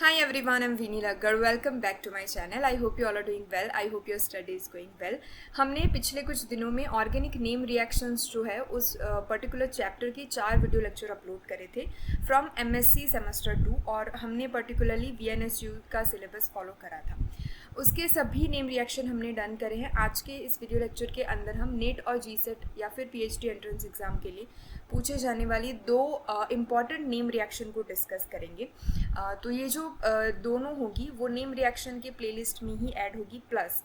Hi everyone, I'm Veeni Raggar. Welcome back to my channel. I hope you all are doing well. I hope your study is going well. हमने पिछले कुछ दिनों में organic name reactions जो है उस particular chapter की 4 video lecture upload करे थे फ्रॉम MSc सेमेस्टर 2 और हमने पर्टिकुलरली VNSU का सिलेबस फॉलो करा था. उसके सभी नेम रिएक्शन हमने डन करे हैं. आज के इस वीडियो लेक्चर के अंदर हम नेट और GSET या फिर PhD एंट्रेंस एग्ज़ाम के लिए पूछे जाने वाली दो इम्पॉर्टेंट नेम रिएक्शन को डिस्कस करेंगे. तो ये जो दोनों होगी वो नेम रिएक्शन के प्लेलिस्ट में ही ऐड होगी. प्लस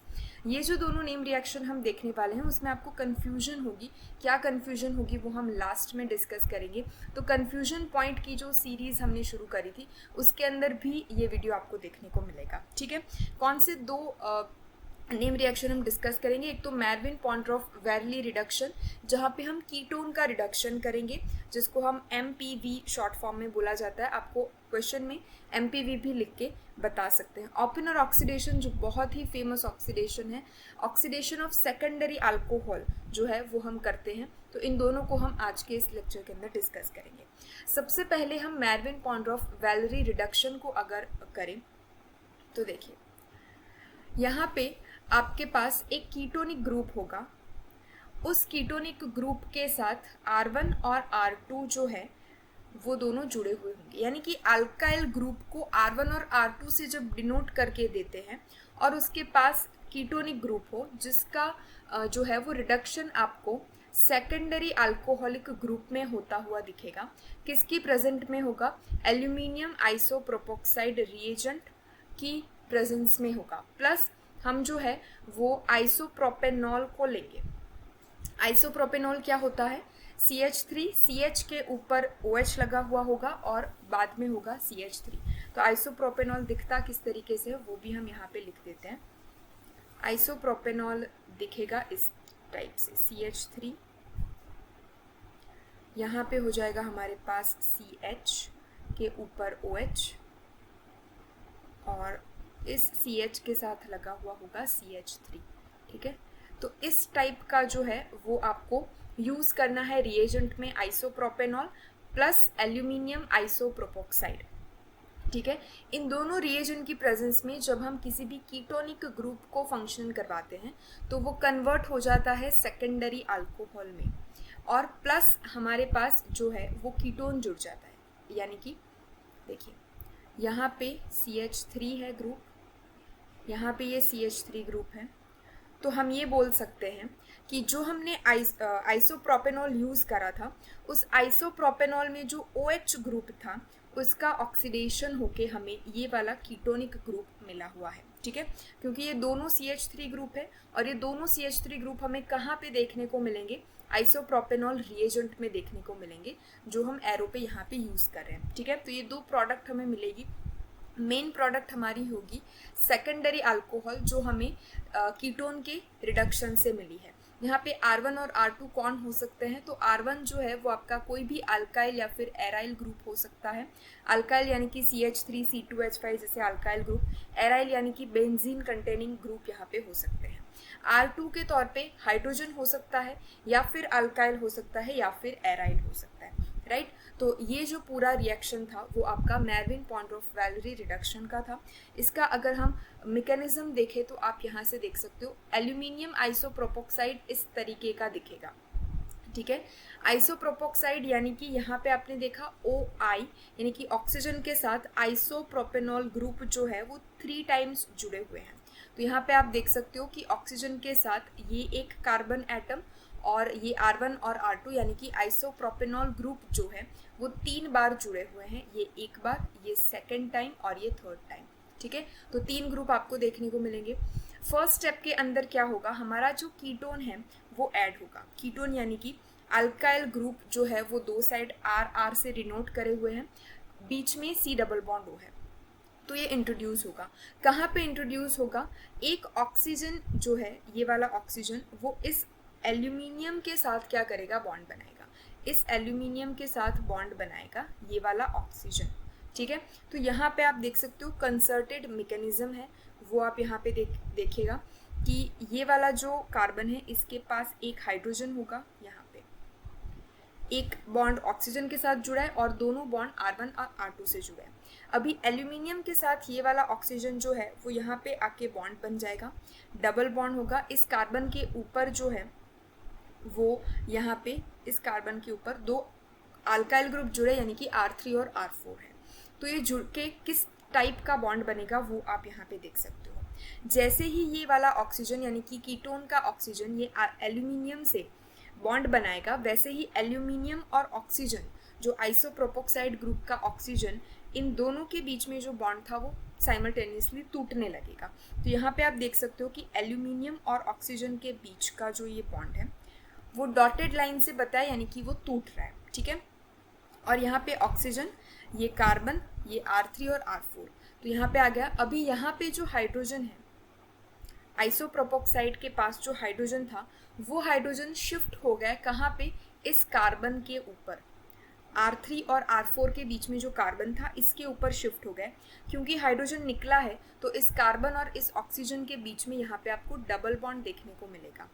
ये जो दोनों नेम रिएक्शन हम देखने वाले हैं उसमें आपको कन्फ्यूजन होगी. क्या कन्फ्यूजन होगी वो हम लास्ट में डिस्कस करेंगे. तो कन्फ्यूजन पॉइंट की जो सीरीज़ हमने शुरू करी थी उसके अंदर भी ये वीडियो आपको देखने को मिलेगा. ठीक है, कौन से दो नेम रिएक्शन हम डिस्कस करेंगे. एक तो मैरविन पॉन्ट्रॉफ वैरली रिडक्शन जहाँ पे हम कीटोन का रिडक्शन करेंगे जिसको हम MPV शॉर्ट फॉर्म में बोला जाता है. आपको क्वेश्चन में MPV भी लिख के बता सकते हैं. ओपेनर ऑक्सीडेशन जो बहुत ही फेमस ऑक्सीडेशन है, ऑक्सीडेशन ऑफ सेकेंडरी अल्कोहल जो है वो हम करते हैं. तो इन दोनों को हम आज के इस लेक्चर के अंदर डिस्कस करेंगे. सबसे पहले हम मैरविन पॉन्ट्रॉफ वैलरी रिडक्शन को अगर करें तो देखिए यहाँ पे आपके पास एक कीटोनिक ग्रुप होगा. उस कीटोनिक ग्रुप के साथ R1 और R2 जो है वो दोनों जुड़े हुए होंगे. यानी कि अल्काइल ग्रुप को R1 और R2 से जब डिनोट करके देते हैं और उसके पास कीटोनिक ग्रुप हो जिसका जो है वो रिडक्शन आपको सेकेंडरी अल्कोहलिक ग्रुप में होता हुआ दिखेगा. किसकी प्रेजेंट में होगा? एल्यूमिनियम आइसोप्रोपोक्साइड रिएजेंट की प्रेजेंस में होगा. प्लस हम जो है वो आइसोप्रोपेनॉल को लेंगे. आइसोप्रोपेनॉल क्या होता है? CH3, CH के ऊपर OH लगा हुआ होगा और बाद में होगा CH3. तो आइसोप्रोपेनॉल दिखता किस तरीके से है वो भी हम यहाँ पे लिख देते हैं. आइसोप्रोपेनॉल दिखेगा इस टाइप से, CH3 यहाँ पे हो जाएगा हमारे पास CH के ऊपर OH और इस CH के साथ लगा हुआ होगा CH3. ठीक है, तो इस टाइप का जो है वो आपको यूज़ करना है रिएजेंट में आइसोप्रोपेनॉल प्लस एल्यूमिनियम आइसोप्रोपोक्साइड. ठीक है, इन दोनों रिएजेंट की प्रेजेंस में जब हम किसी भी कीटोनिक ग्रुप को फंक्शन करवाते हैं तो वो कन्वर्ट हो जाता है सेकेंडरी अल्कोहल में और प्लस हमारे पास जो है वो कीटोन जुड़ जाता है. यानी कि देखिए यहाँ पे CH3 है ग्रुप, यहाँ पे ये CH3 ग्रुप है. तो हम ये बोल सकते हैं कि जो हमने आइसोप्रोपेनॉल यूज़ करा था उस आइसोप्रोपेनॉल में जो OH ग्रुप था उसका ऑक्सीडेशन होके हमें ये वाला कीटोनिक ग्रुप मिला हुआ है. ठीक है, क्योंकि ये दोनों CH3 ग्रुप है और ये दोनों CH3 ग्रुप हमें कहाँ पे देखने को मिलेंगे? आइसोप्रोपेनॉल रिएजेंट में देखने को मिलेंगे जो हम एरो पे यहाँ पे यूज़ कर रहे हैं. ठीक है, तो ये दो प्रोडक्ट हमें मिलेगी. मेन प्रोडक्ट हमारी होगी सेकेंडरी अल्कोहल जो हमें कीटोन के रिडक्शन से मिली है. यहाँ पे R1 और R2 कौन हो सकते हैं? तो R1 जो है वो आपका कोई भी अल्काइल या फिर एराइल ग्रुप हो सकता है. अल्काइल यानी कि CH3 C2H5 जैसे अल्काइल ग्रुप. एराइल यानी कि बेंजीन कंटेनिंग ग्रुप यहाँ पे हो सकते हैं. R2 के तौर पे हाइड्रोजन हो सकता है या फिर अल्काइल हो सकता है या फिर एराइल हो सकता है. राइट, तो ये जो पूरा रिएक्शन था वो आपका मैरविन पॉन्ट्रॉफ वैलरी रिडक्शन का था. इसका अगर हम मैकेनिज्म देखें तो आप यहाँ से देख सकते हो एल्यूमिनियम आइसोप्रोपोक्साइड इस तरीके का दिखेगा. ठीक है, आइसोप्रोपोक्साइड यानी कि यहाँ पे आपने देखा OI यानी कि ऑक्सीजन के साथ आइसोप्रोपेनॉल ग्रुप जो है वो 3 टाइम्स जुड़े हुए हैं. तो यहाँ पे आप देख सकते हो कि ऑक्सीजन के साथ ये एक कार्बन एटम और ये R1 और R2 यानी कि आइसोप्रोपेनॉल ग्रुप जो है वो 3 बार जुड़े हुए हैं. ये एक बार, ये सेकेंड टाइम और ये थर्ड टाइम. ठीक है, तो 3 ग्रुप आपको देखने को मिलेंगे. फर्स्ट स्टेप के अंदर क्या होगा? हमारा जो कीटोन है वो ऐड होगा. कीटोन यानी कि अल्काइल ग्रुप जो है वो दो साइड R से डिनोट करे हुए हैं, बीच में C डबल बॉन्ड O है. तो ये इंट्रोड्यूस होगा. कहाँ पे इंट्रोड्यूस होगा? एक ऑक्सीजन जो है ये वाला ऑक्सीजन वो इस एल्यूमिनियम के साथ क्या करेगा? बॉन्ड बनाएगा. इस एल्यूमिनियम के साथ बॉन्ड बनाएगा ये वाला ऑक्सीजन. ठीक है, तो यहाँ पे आप देख सकते हो कंसर्टेड मैकेनिज्म है वो आप यहाँ पे देखिएगा कि ये वाला जो कार्बन है इसके पास एक हाइड्रोजन होगा, यहाँ पे एक बॉन्ड ऑक्सीजन के साथ जुड़ा है और दोनों बॉन्ड R1 और R2 से जुड़े हैं. अभी एल्यूमिनियम के साथ ये वाला ऑक्सीजन जो है वो यहाँ पे आके बॉन्ड बन जाएगा, डबल बॉन्ड होगा। इस कार्बन के ऊपर जो है वो यहाँ पे इस कार्बन के ऊपर दो अल्काइल ग्रुप जुड़े यानी कि R3 और R4 है। तो ये जुड़ के किस टाइप का बॉन्ड बनेगा वो आप यहाँ पे देख सकते हो। जैसे ही ये वाला ऑक्सीजन यानी कि कीटोन का ऑक्सीजन ये एल्यूमिनियम से बॉन्ड बनाएगा, वैसे ही एल्यूमिनियम और ऑक्सीजन जो आइसोप्रोपोक्साइड ग्रुप का ऑक्सीजन, इन दोनों के बीच में जो बॉन्ड था वो साइमल्टेनियसली टूटने लगेगा। तो यहाँ पे आप देख सकते हो कि एल्यूमिनियम और ऑक्सीजन के बीच का जो ये बॉन्ड है वो डॉटेड लाइन से बताया यानी कि वो टूट रहा है, ठीक है। और यहाँ पे ऑक्सीजन, ये कार्बन, ये R3 और R4, तो यहाँ पे आ गया। अभी यहाँ पे जो हाइड्रोजन है, आइसोप्रोपोक्साइड के पास जो हाइड्रोजन था वो हाइड्रोजन शिफ्ट हो गया कहाँ पे, इस कार्बन के ऊपर। R3 और R4 के बीच में जो कार्बन था इसके ऊपर शिफ्ट हो गया। क्योंकि हाइड्रोजन निकला है तो इस कार्बन और इस ऑक्सीजन के बीच में यहाँ पे आपको डबल बॉन्ड देखने को मिलेगा।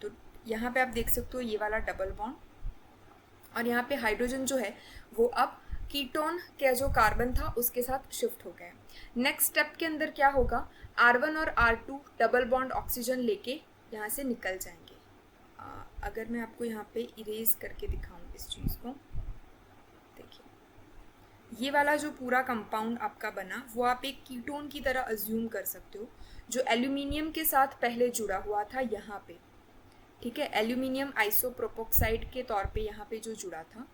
तो यहाँ पे आप देख सकते हो ये वाला डबल बॉन्ड, और यहाँ पे हाइड्रोजन जो है वो अब कीटोन का जो कार्बन था उसके साथ शिफ्ट हो गया। नेक्स्ट स्टेप के अंदर क्या होगा, R1 और R2 डबल बॉन्ड ऑक्सीजन लेके यहाँ से निकल जाएंगे। अगर मैं आपको यहाँ पे इरेज करके दिखाऊं इस चीज़ को, देखिए ये वाला जो पूरा कंपाउंड आपका बना वो आप एक कीटोन की तरह अज्यूम कर सकते हो, जो एल्यूमिनियम के साथ पहले जुड़ा हुआ था यहाँ पे, ठीक है। एल्यूमिनियम आइसोप्रोपोक्साइड के तौर पे यहाँ पे जो जुड़ा था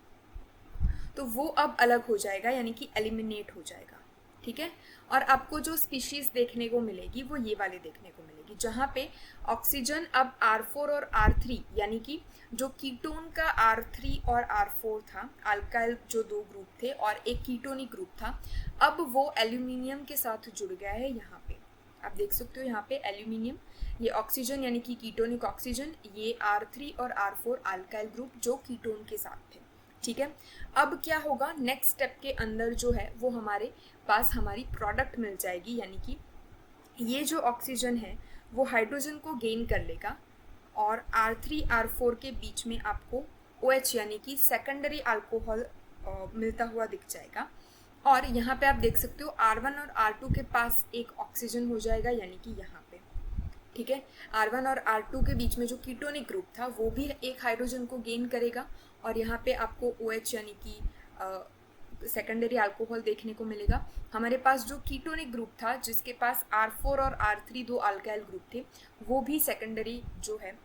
तो वो अब अलग हो जाएगा यानी कि एलिमिनेट हो जाएगा, ठीक है। और आपको जो स्पीशीज देखने को मिलेगी वो ये वाले देखने को मिलेगी, जहाँ पे ऑक्सीजन अब R4 और R3 यानी कि जो कीटोन का R3 और R4 था, अल्काइल जो दो ग्रुप थे और एक कीटोनिक ग्रुप था, अब वो एल्यूमिनियम के साथ जुड़ गया है। यहाँ पे आप देख सकते हो यहाँ पे एल्यूमिनियम, ये ऑक्सीजन यानी कि कीटोनिक ऑक्सीजन, ये R3 और R4 अल्काइल ग्रुप जो कीटोन के साथ थे, ठीक है। अब क्या होगा, नेक्स्ट स्टेप के अंदर जो है वो हमारे पास हमारी प्रोडक्ट मिल जाएगी, यानी कि ये जो ऑक्सीजन है वो हाइड्रोजन को गेन कर लेगा और R3 R4 के बीच में आपको OH यानी कि सेकेंडरी अल्कोहल मिलता हुआ दिख जाएगा। और यहाँ पे आप देख सकते हो R1 और R2 के पास एक ऑक्सीजन हो जाएगा यानी कि यहाँ पे, ठीक है। R1 और R2 के बीच में जो कीटोनिक ग्रुप था वो भी एक हाइड्रोजन को गेन करेगा और यहाँ पे आपको OH यानी कि सेकेंडरी अल्कोहल देखने को मिलेगा। हमारे पास जो कीटोनिक ग्रुप था जिसके पास R4 और R3 दो अल्काइल ग्रुप थे वो भी सेकेंडरी जो है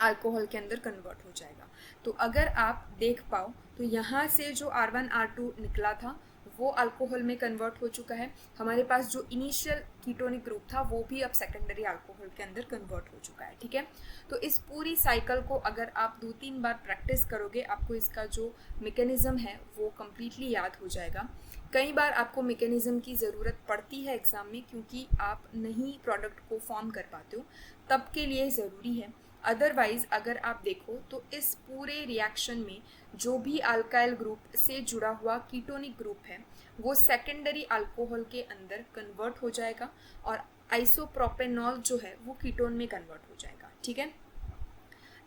अल्कोहल के अंदर कन्वर्ट हो जाएगा। तो अगर आप देख पाओ तो यहाँ से जो R1 R2 निकला था वो अल्कोहल में कन्वर्ट हो चुका है। हमारे पास जो इनिशियल कीटोनिक ग्रुप था वो भी अब सेकेंडरी अल्कोहल के अंदर कन्वर्ट हो चुका है, ठीक है। तो इस पूरी साइकिल को अगर आप 2-3 बार प्रैक्टिस करोगे आपको इसका जो मैकेनिज्म है वो कम्प्लीटली याद हो जाएगा। कई बार आपको मैकेनिज्म की ज़रूरत पड़ती है एग्ज़ाम में, क्योंकि आप नहीं प्रोडक्ट को फॉर्म कर पाते हो, तब के लिए ज़रूरी है। अदरवाइज़ अगर आप देखो तो इस पूरे रिएक्शन में जो भी अल्काइल ग्रुप से जुड़ा हुआ कीटोनिक ग्रुप है वो सेकेंडरी अल्कोहल के अंदर कन्वर्ट हो जाएगा और आइसोप्रोपेनॉल जो है वो कीटोन में कन्वर्ट हो जाएगा, ठीक है।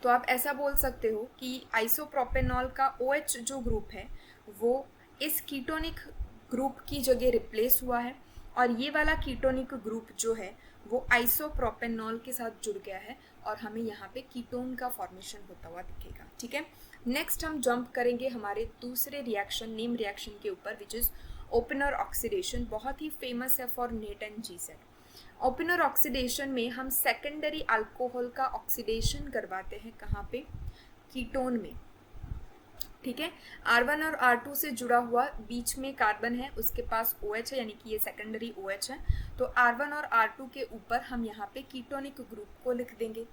तो आप ऐसा बोल सकते हो कि आइसोप्रोपेनॉल का OH जो ग्रुप है वो इस कीटोनिक ग्रुप की जगह रिप्लेस हुआ है और ये वाला कीटोनिक ग्रुप जो है वो आइसोप्रोपेनॉल के साथ जुड़ गया है और हमें यहाँ पे कीटोन का फॉर्मेशन होता हुआ दिखेगा, ठीक है। नेक्स्ट हम जंप करेंगे हमारे दूसरे रिएक्शन, नेम रिएक्शन के ऊपर, विच इज़ ओपनर ऑक्सीडेशन। बहुत ही फेमस है for net and GSET। Opener oxidation में हम सेकेंडरी अल्कोहल का ऑक्सीडेशन करवाते हैं, कहाँ पे, कीटोन में, ठीक है। R1 और R2 से जुड़ा हुआ बीच में कार्बन है, उसके पास OH है यानी कि ये सेकेंडरी OH है। तो R1 और R2 के ऊपर हम यहाँ पे कीटोनिक ग्रुप को लिख देंगे,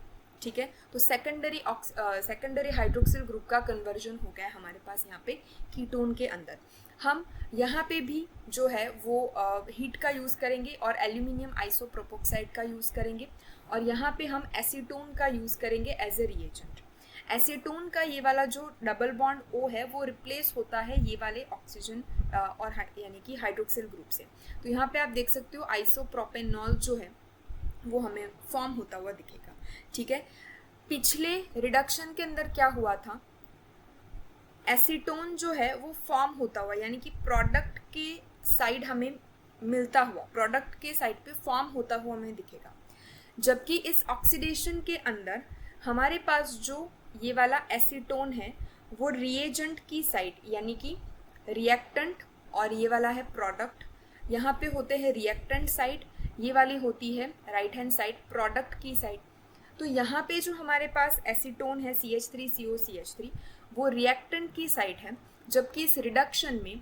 ठीक है। तो सेकेंडरी हाइड्रोक्सिल ग्रुप का कन्वर्जन हो गया हमारे पास यहाँ पे कीटोन के अंदर। हम यहाँ पे भी जो है वो हीट का यूज़ करेंगे और एल्यूमिनियम आइसोप्रोपोक्साइड का यूज़ करेंगे और यहाँ पे हम एसीटोन का यूज़ करेंगे एज ए रिएजेंट। एसीटोन का ये वाला जो डबल बॉन्ड O है वो रिप्लेस होता है ये वाले ऑक्सीजन और यानी कि हाइड्रोक्सिल ग्रुप से। तो यहाँ पे आप देख सकते हो आइसोप्रोपेनॉल जो है वो हमें फॉर्म होता हुआ दिखेगा, ठीक है। पिछले रिडक्शन के अंदर क्या हुआ था, एसीटोन जो है वो फॉर्म होता हुआ यानी कि प्रोडक्ट के साइड हमें मिलता हुआ, प्रोडक्ट के साइड पे फॉर्म होता हुआ हमें दिखेगा। जबकि इस ऑक्सीडेशन के अंदर हमारे पास जो ये वाला एसीटोन है वो रिएजेंट की साइड यानी कि रिएक्टेंट, और ये वाला है प्रोडक्ट, यहाँ पे होते हैं रिएक्टेंट साइड, ये वाली होती है राइट हैंड साइड प्रोडक्ट की साइड। तो यहाँ पे जो हमारे पास एसीटोन है CH3COCH3 वो रिएक्टेंट की साइड है, जबकि इस रिडक्शन में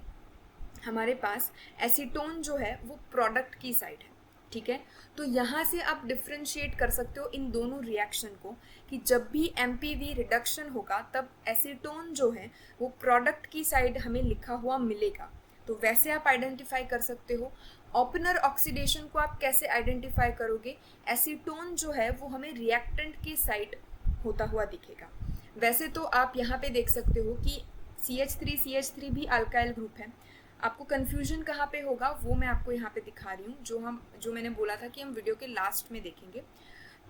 हमारे पास एसीटोन जो है वो प्रोडक्ट की साइड है। ठीक है, तो यहाँ से आप डिफ्रेंशिएट कर सकते हो इन दोनों रिएक्शन को कि जब भी MPV रिडक्शन होगा तब एसीटोन जो है वो प्रोडक्ट की साइड हमें लिखा हुआ मिलेगा। तो वैसे आप आइडेंटिफाई कर सकते हो। ओपनर ऑक्सीडेशन को आप कैसे आइडेंटिफाई करोगे? एसीटोन जो है वो हमें रिएक्टेंट की साइड होता हुआ दिखेगा। वैसे तो आप यहाँ पे देख सकते हो कि CH3 भी अल्काइल ग्रुप है। आपको कन्फ्यूजन कहाँ पे होगा वो मैं आपको यहाँ पे दिखा रही हूँ, जो मैंने बोला था कि हम वीडियो के लास्ट में देखेंगे।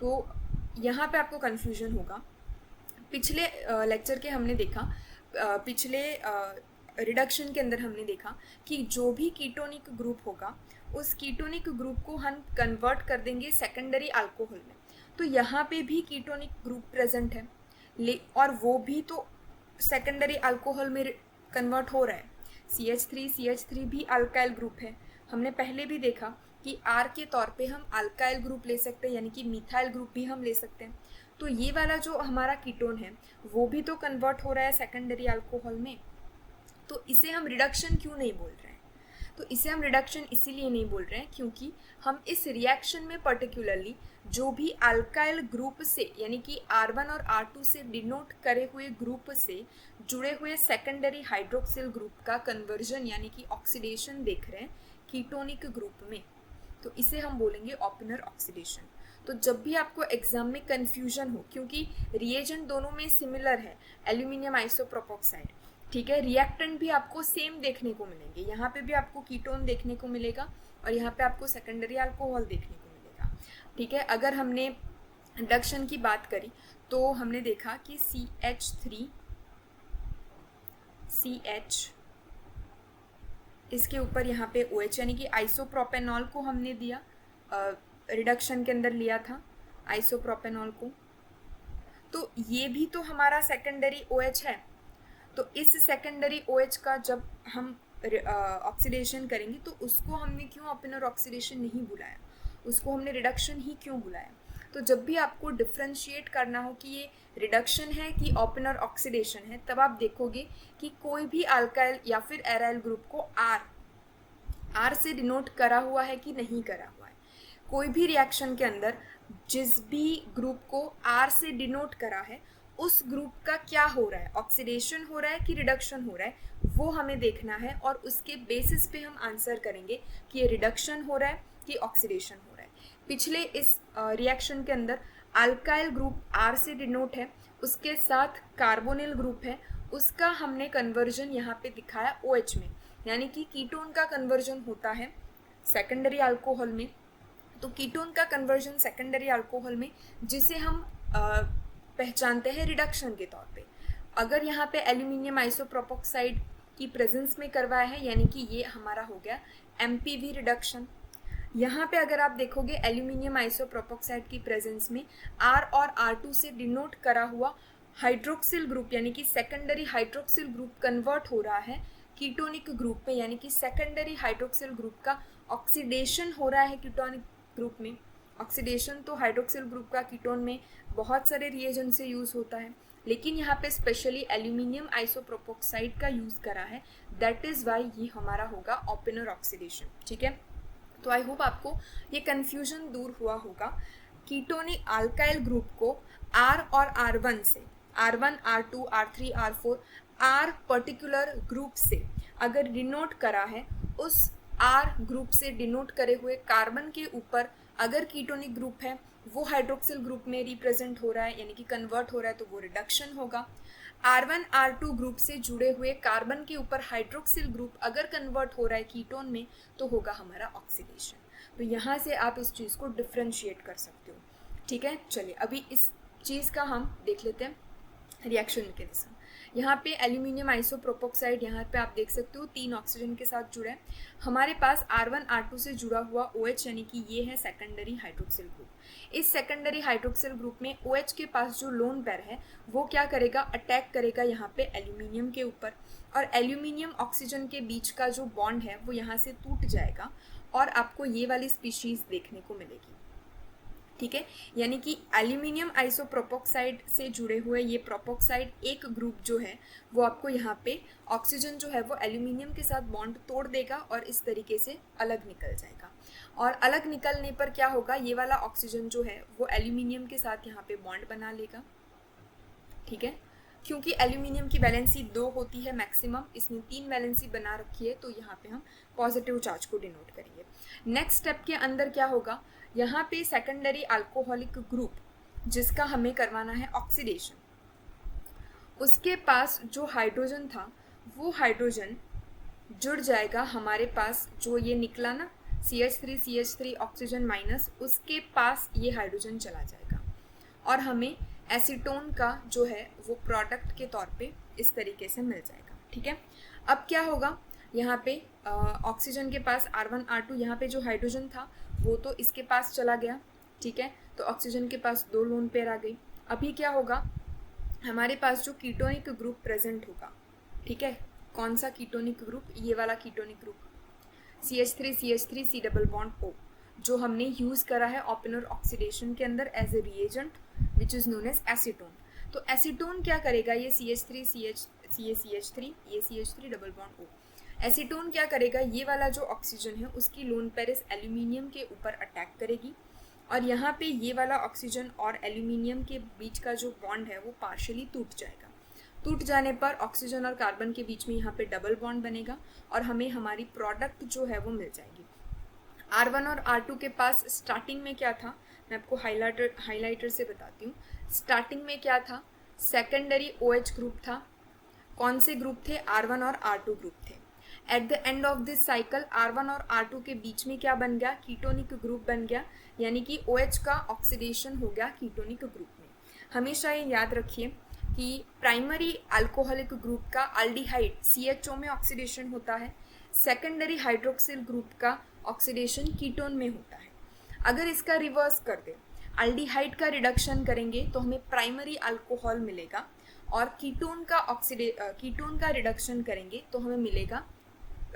तो यहाँ पे आपको कन्फ्यूजन होगा। पिछले लेक्चर के हमने देखा, पिछले रिडक्शन के अंदर हमने देखा कि जो भी कीटोनिक ग्रुप होगा उस कीटोनिक ग्रुप को हम कन्वर्ट कर देंगे सेकेंडरी अल्कोहल में। तो यहाँ पे भी कीटोनिक ग्रुप प्रेजेंट है, और वो भी तो सेकेंडरी अल्कोहल में कन्वर्ट हो रहा है। CH3 भी अल्काइल ग्रुप है। हमने पहले भी देखा कि R के तौर पे हम अल्काइल ग्रुप ले सकते हैं, यानी कि मिथाइल ग्रुप भी हम ले सकते हैं। तो ये वाला जो हमारा कीटोन है वो भी तो कन्वर्ट हो रहा है सेकेंडरी अल्कोहल में। तो इसे हम रिडक्शन क्यों नहीं बोल रहे हैं? तो इसे हम रिडक्शन इसीलिए नहीं बोल रहे हैं क्योंकि हम इस रिएक्शन में पर्टिकुलरली जो भी अल्काइल ग्रुप से यानी कि R1 और R2 से डिनोट करे हुए ग्रुप से जुड़े हुए सेकेंडरी हाइड्रोक्सिल ग्रुप का कन्वर्जन यानी कि ऑक्सीडेशन देख रहे हैं कीटोनिक ग्रुप में, तो इसे हम बोलेंगे ओपनर ऑक्सीडेशन। तो जब भी आपको एग्जाम में कन्फ्यूजन हो, क्योंकि रिएजेंट दोनों में सिमिलर है, एल्यूमिनियम आइसोप्रोपोक्साइड, ठीक है, रिएक्टेंट भी आपको सेम देखने को मिलेंगे। यहाँ पे भी आपको कीटोन देखने को मिलेगा और यहाँ पे आपको सेकेंडरी अल्कोहल देखने को मिलेगा। ठीक है, अगर हमने रिडक्शन की बात करी तो हमने देखा कि CH इसके ऊपर यहाँ पे OH यानी कि आइसोप्रोपेनॉल को हमने दिया, रिडक्शन के अंदर लिया था आइसोप्रोपेनॉल को। तो ये भी तो हमारा सेकेंडरी OH है। तो इस सेकेंडरी OH का जब हम ऑक्सीडेशन करेंगे तो उसको हमने क्यों ओपनर ऑक्सीडेशन नहीं बुलाया, उसको हमने रिडक्शन ही क्यों बुलाया? तो जब भी आपको डिफ्रेंशिएट करना हो कि ये रिडक्शन है कि ओपनर ऑक्सीडेशन है, तब आप देखोगे कि कोई भी अल्काइल या फिर एराइल ग्रुप को R से डिनोट करा हुआ है कि नहीं करा हुआ है। कोई भी रिएक्शन के अंदर जिस भी ग्रुप को R से डिनोट करा है उस ग्रुप का क्या हो रहा है, ऑक्सीडेशन हो रहा है कि रिडक्शन हो रहा है, वो हमें देखना है और उसके बेसिस पे हम आंसर करेंगे कि ये रिडक्शन हो रहा है कि ऑक्सीडेशन हो रहा है। पिछले इस रिएक्शन के अंदर अल्काइल ग्रुप R से डिनोट है, उसके साथ कार्बोनिल ग्रुप है, उसका हमने कन्वर्जन यहाँ पे दिखाया OH में, यानी कि कीटोन का कन्वर्जन होता है सेकेंडरी अल्कोहल में। तो कीटोन का कन्वर्जन सेकेंडरी अल्कोहल में जिसे हम पहचानते हैं रिडक्शन के तौर पे। अगर यहाँ पे एल्यूमिनियम आइसोप्रोपोक्साइड की प्रेजेंस में करवाया है यानी कि ये हमारा हो गया MPV रिडक्शन। यहाँ पे अगर आप देखोगे एल्यूमिनियम आइसोप्रोपोक्साइड की प्रेजेंस में R और R2 से डिनोट करा हुआ हाइड्रोक्सिल ग्रुप यानी कि सेकेंडरी हाइड्रोक्सिल ग्रुप कन्वर्ट हो रहा है कीटोनिक ग्रुप में, यानी कि सेकेंडरी हाइड्रोक्सिल ग्रुप का ऑक्सीडेशन हो रहा है कीटोनिक ग्रुप में। ऑक्सीडेशन तो हाइड्रोक्सिल ग्रुप का कीटोन में बहुत सारे रिएजेंट से यूज़ होता है, लेकिन यहाँ पे स्पेशली एल्यूमिनियम आइसोप्रोपोक्साइड का यूज़ करा है, दैट इज़ वाई ये हमारा होगा ओपनर ऑक्सीडेशन। ठीक है, तो आई होप आपको ये कन्फ्यूजन दूर हुआ होगा। कीटोनिक अल्काइल ग्रुप को R और R1 से, R1, R2, R3, R4, R particular group से अगर डिनोट करा है, उस R ग्रुप से डिनोट करे हुए कार्बन के ऊपर अगर कीटोनिक ग्रुप है वो हाइड्रोक्सिल ग्रुप में रिप्रेजेंट हो रहा है यानी कि कन्वर्ट हो रहा है, तो वो रिडक्शन होगा। R1, R2 ग्रुप से जुड़े हुए कार्बन के ऊपर हाइड्रोक्सिल ग्रुप अगर कन्वर्ट हो रहा है कीटोन में, तो होगा हमारा ऑक्सीडेशन। तो यहाँ से आप इस चीज़ को डिफ्रेंशिएट कर सकते हो। ठीक है, चलिए अभी इस चीज़ का हम देख लेते हैं रिएक्शन मैकेनिज्म। यहाँ पे एल्यूमिनियम आइसोप्रोपोक्साइड, यहाँ पे आप देख सकते हो 3 ऑक्सीजन के साथ जुड़ा है। हमारे पास R1 R2 से जुड़ा हुआ OH यानी कि ये है सेकेंडरी हाइड्रोक्सिल ग्रुप। इस सेकेंडरी हाइड्रोक्सिल ग्रुप में OH के पास जो लोन पेयर है वो क्या करेगा, अटैक करेगा यहाँ पे एल्यूमिनियम के ऊपर, और एल्यूमिनियम ऑक्सीजन के बीच का जो बॉन्ड है वो यहाँ से टूट जाएगा और आपको ये वाली स्पीशीज देखने को मिलेगी। ठीक है, यानी कि एल्यूमिनियम आइसोप्रोपोक्साइड से जुड़े हुए ये प्रोपोक्साइड एक ग्रुप जो है वो आपको यहाँ पे ऑक्सीजन जो है वो एल्यूमिनियम के साथ बॉन्ड तोड़ देगा और इस तरीके से अलग निकल जाएगा। और अलग निकलने पर क्या होगा, ये वाला ऑक्सीजन जो है वो एल्यूमिनियम के साथ यहाँ पे बॉन्ड बना लेगा। ठीक है, क्योंकि एल्यूमिनियम की वैलेंसी 2 होती है मैक्सिमम, इसने 3 वैलेंसी बना रखी है, तो यहाँ पे हम पॉजिटिव चार्ज को डिनोट करेंगे। नेक्स्ट स्टेप के अंदर क्या होगा, यहाँ पे सेकेंडरी अल्कोहलिक ग्रुप जिसका हमें करवाना है ऑक्सीडेशन, उसके पास जो हाइड्रोजन था वो हाइड्रोजन जुड़ जाएगा हमारे पास, जो ये निकला ना CH3 ऑक्सीजन माइनस, उसके पास ये हाइड्रोजन चला जाएगा और हमें एसीटोन का जो है वो प्रोडक्ट के तौर पे इस तरीके से मिल जाएगा। ठीक है, अब क्या होगा, यहाँ पे ऑक्सीजन के पास R1 R2, यहाँ पे जो हाइड्रोजन था वो तो इसके पास चला गया। ठीक है, तो ऑक्सीजन के पास 2 लोन पेयर आ गई। अभी क्या होगा, हमारे पास जो कीटोनिक ग्रुप प्रेजेंट होगा, ठीक है, कौन सा कीटोनिक ग्रुप, ये वाला ketonic group CH3 C double bond O, जो हमने यूज़ करा है ओपेनर ऑक्सीडेशन के अंदर as a reagent which is known as acetone. तो एसीटोन क्या करेगा, ये CH3 ये CH3 double bond O, acetone क्या करेगा, ये वाला जो ऑक्सीजन है उसकी लोन पेयर इस एल्यूमिनियम के ऊपर अटैक करेगी और यहाँ पे ये वाला ऑक्सीजन और एल्यूमिनियम के बीच का जो बॉन्ड है वो पार्शियली टूट जाएगा। टूट जाने पर ऑक्सीजन और कार्बन के बीच में यहाँ पे डबल बॉन्ड बनेगा और हमें हमारी प्रोडक्ट जो है वो मिल जाएगी। R1 और R2 के पास स्टार्टिंग में क्या था, मैं आपको हाइलाइटर से बताती हूँ। स्टार्टिंग में क्या था, सेकेंडरी OH ग्रुप था। कौन से ग्रुप थे, R1 और R2 ग्रुप थे। At the end of this cycle R1 और R2 के बीच में क्या बन गया, कीटोनिक ग्रुप बन गया, यानी कि OH का ऑक्सीडेशन हो गया कीटोनिक ग्रुप में। हमेशा ये याद रखिए कि प्राइमरी अल्कोहलिक ग्रुप का अल्डिहाइड CHO में ऑक्सीडेशन होता है, सेकेंडरी हाइड्रोक्सिल ग्रुप का ऑक्सीडेशन कीटोन में होता है। अगर इसका रिवर्स कर दे, अल्डिहाइड का रिडक्शन करेंगे तो हमें प्राइमरी अल्कोहल मिलेगा और कीटोन का रिडक्शन करेंगे तो हमें मिलेगा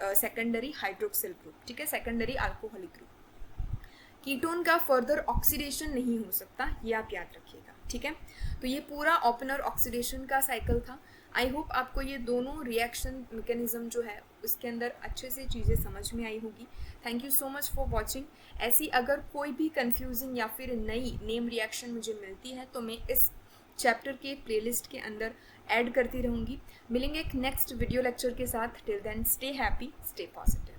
सेकेंडरी हाइड्रोक्सिल ग्रुप। ठीक है, सेकेंडरी अल्कोहलिक ग्रुप। कीटोन का फर्दर ऑक्सीडेशन नहीं हो सकता, ये आप याद रखिएगा। ठीक है, तो ये पूरा ओपेनर ऑक्सीडेशन का साइकिल था। आई होप आपको ये दोनों रिएक्शन मैकेनिज्म जो है उसके अंदर अच्छे से चीज़ें समझ में आई होगी। Thank you so much for watching. ऐसी अगर कोई भी कंफ्यूजिंग या फिर नई नेम रिएक्शन मुझे मिलती है तो मैं इस चैप्टर के प्लेलिस्ट के अंदर ऐड करती रहूँगी। मिलेंगे एक नेक्स्ट वीडियो लेक्चर के साथ। Till then stay happy, stay positive.